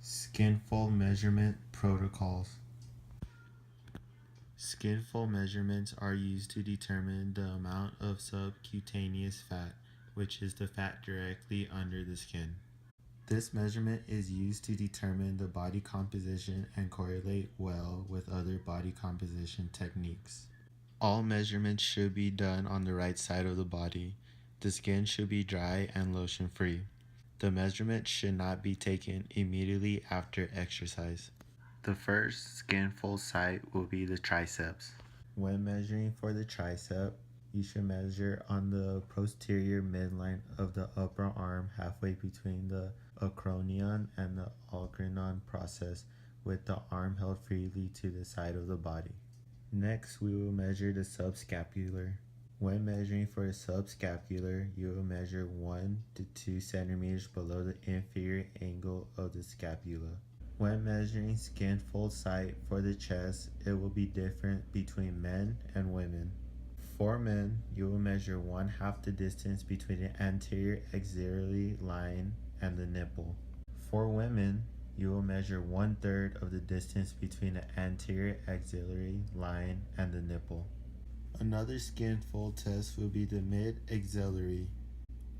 SkinFold measurement protocols. SkinFold measurements are used to determine the amount of subcutaneous fat, which is the fat directly under the skin. This measurement is used to determine the body composition and correlate well with other body composition techniques. All measurements should be done on the right side of the body. The skin should be dry and lotion-free. The measurement should not be taken immediately after exercise. The first SkinFold site will be the triceps. When measuring for the tricep, you should measure on the posterior midline of the upper arm halfway between the acromion and the olecranon process, with the arm held freely to the side of the body. Next, we will measure the subscapular. When measuring for the subscapular, you will measure 1 to 2 centimeters below the inferior angle of the scapula. When measuring SkinFold site for the chest, it will be different between men and women. For men, you will measure 1/2 the distance between the anterior axillary line and the nipple. For women, you will measure 1/3 of the distance between the anterior axillary line and the nipple. Another SkinFold test will be the mid-axillary.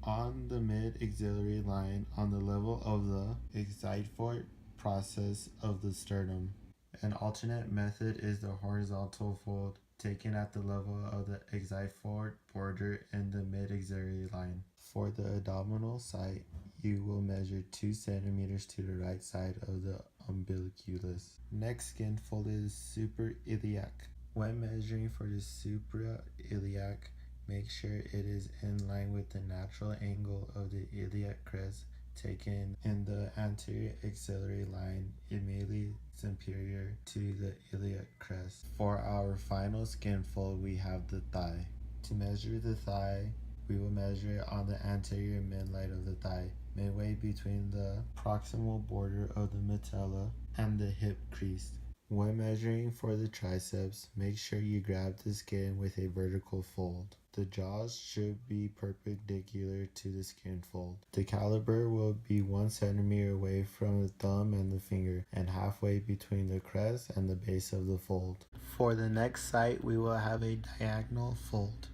On the mid-axillary line, on the level of the xiphoid process of the sternum. An alternate method is the horizontal fold, taken at the level of the xiphoid border in the mid-axillary line. For the abdominal site, you will measure 2 centimeters to the right side of the umbilicus. Next SkinFold is suprailiac. When measuring for the suprailiac, make sure it is in line with the natural angle of the iliac crest, taken in the anterior axillary line immediately superior to the iliac crest. For our final SkinFold, we have the thigh. To measure the thigh, we will measure it on the anterior midline of the thigh, midway between the proximal border of the patella and the hip crease. When measuring for the triceps, make sure you grab the skin with a vertical fold. The jaws should be perpendicular to the SkinFold. The caliper will be 1 centimeter away from the thumb and the finger, and halfway between the crest and the base of the fold. For the next site, we will have a diagonal fold.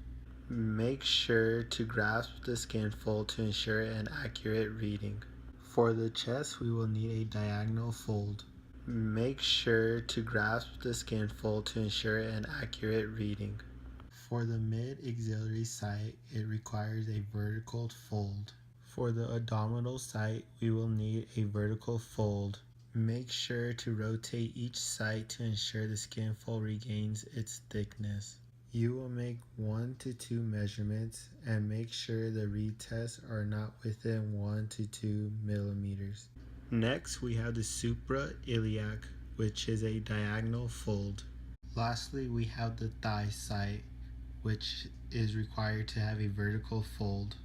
Make sure to grasp the SkinFold to ensure an accurate reading. For the chest, we will need a diagonal fold. Make sure to grasp the SkinFold to ensure an accurate reading. For the mid-axillary site, it requires a vertical fold. For the abdominal site, we will need a vertical fold. Make sure to rotate each site to ensure the SkinFold regains its thickness. You will make 1 to 2 measurements and make sure the retests are not within 1 to 2 millimeters. Next, we have the suprailiac, which is a diagonal fold. Lastly, we have the thigh site, which is required to have a vertical fold.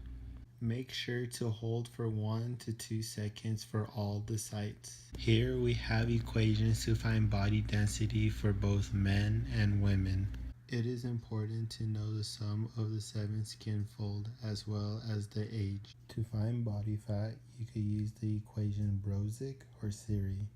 Make sure to hold for 1 to 2 seconds for all the sites. Here we have equations to find body density for both men and women. It is important to know the sum of the 7 SkinFold as well as the age. To find body fat, you could use the equation Brozic or Siri.